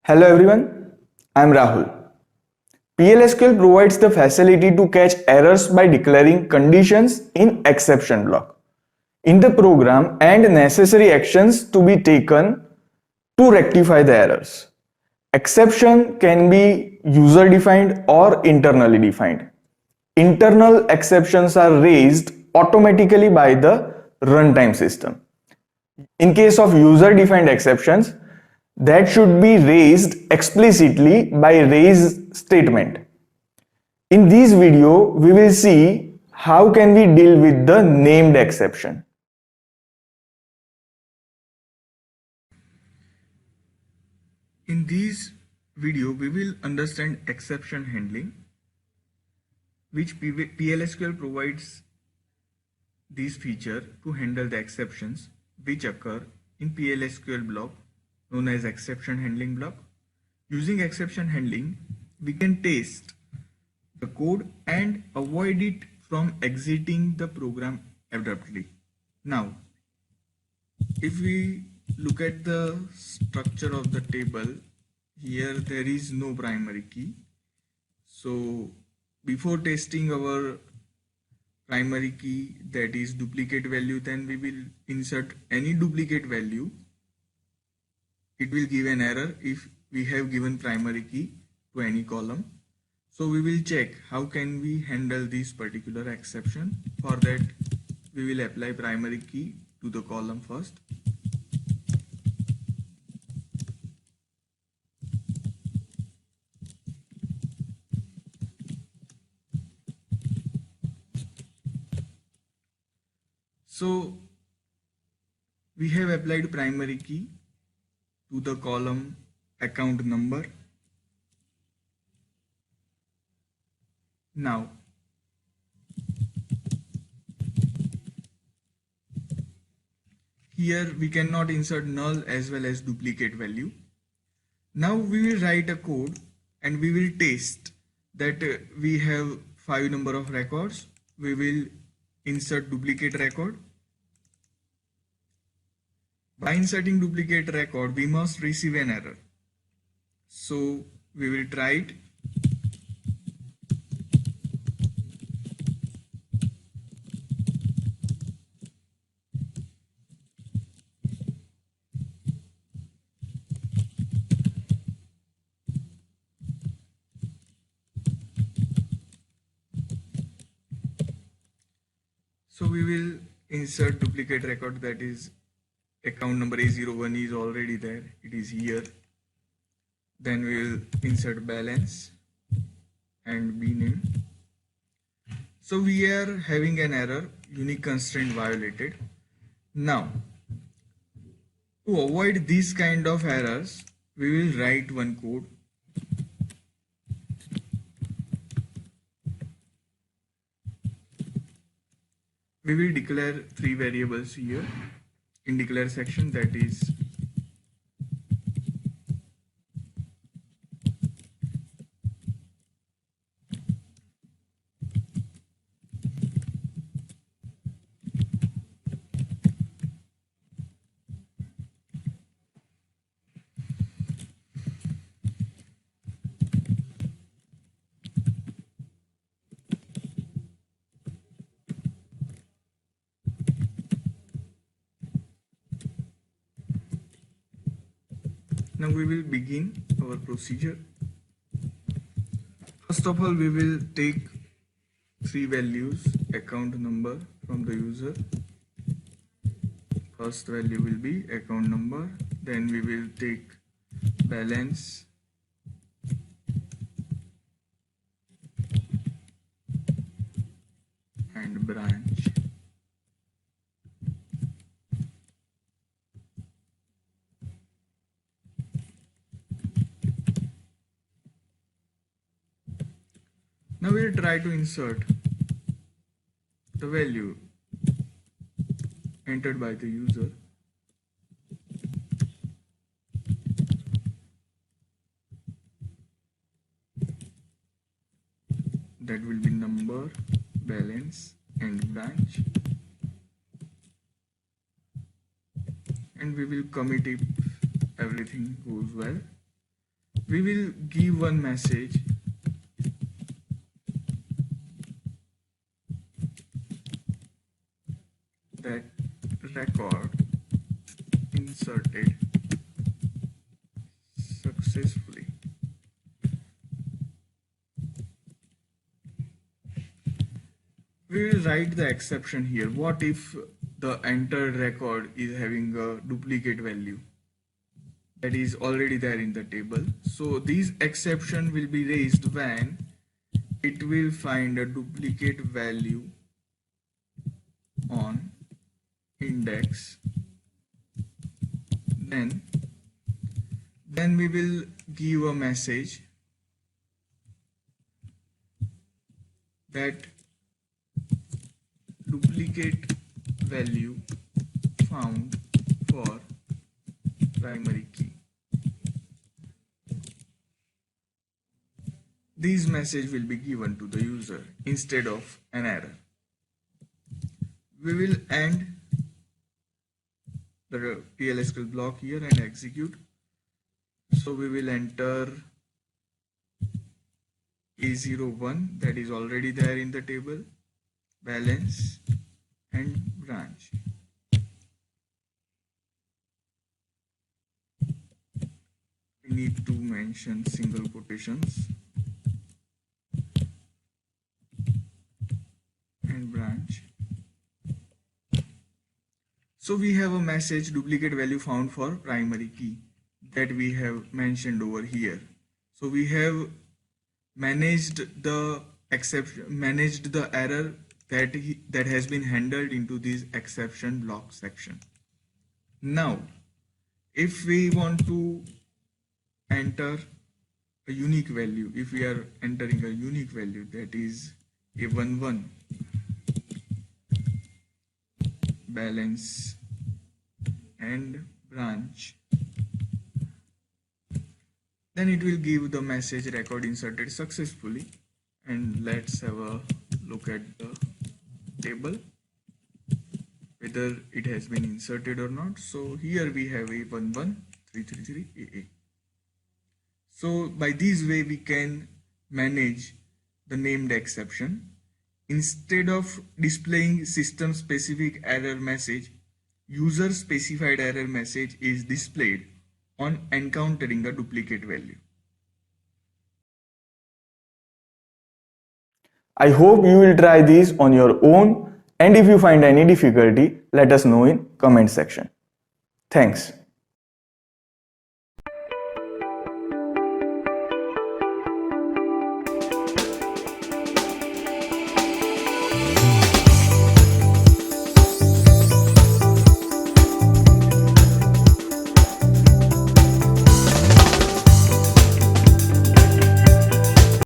Hello everyone, I am Rahul. PLSQL provides the facility to catch errors by declaring conditions in exception block in the program and necessary actions to be taken to rectify the errors. Exception can be user defined or internally defined. Internal exceptions are raised automatically by the runtime system. In case of user defined exceptions, that should be raised explicitly by raise statement. In this video, we will see how can we deal with the named exception. In this video, we will understand exception handling, which PLSQL provides this feature to handle the exceptions which occur in PLSQL block known as exception handling block. Using exception handling, we can test the code and avoid it from exiting the program abruptly. Now, if we look at the structure of the table, here there is no primary key. So before testing our primary key, that is duplicate value, then we will insert any duplicate value. It will give an error if we have given primary key to any column. So we will check how can we handle this particular exception. For that, we will apply primary key to the column first. So we have applied primary key to the column account number. Now, here we cannot insert null as well as duplicate value. Now we will write a code and we will test that we have 5 number of records. We will insert duplicate record. By inserting duplicate record, we must receive an error. So we will try it. So we will insert duplicate record, that is account number A01 is already there, it is here. Then we will insert balance and bname. So we are having an error, unique constraint violated. Now, to avoid these kind of errors, we will write one code. We will declare 3 variables here in declare section, that is Now we will begin our procedure. First of all, we will take 3 values, account number from the user. First value will be account number, then we will take balance, and branch. Now we will try to insert the value entered by the user. That will be number, balance, and branch. And we will commit if everything goes well. we will give one message that record inserted successfully. We will write the exception here. What if the entered record is having a duplicate value that is already there in the table? So this exception will be raised when it will find a duplicate value on index. Then we will give a message that duplicate value found for primary key. This message will be given to the user instead of an error. We will end the PLSQL block here and execute. So we will enter A01 that is already there in the table, balance and branch. We need to mention single quotations and branch. So we have a message duplicate value found for primary key that we have mentioned over here. So we have managed the exception, managed the error that has been handled into this exception block section. Now, if we want to enter a unique value, if we are entering a unique value that is A11 balance and branch, then it will give the message record inserted successfully. And let's have a look at the table whether it has been inserted or not. So here we have A11333AA. So by this way we can manage the named exception. Instead of displaying system specific error message, user specified error message is displayed on encountering a duplicate value. I hope you will try these on your own, and if you find any difficulty, let us know in comment section. Thanks.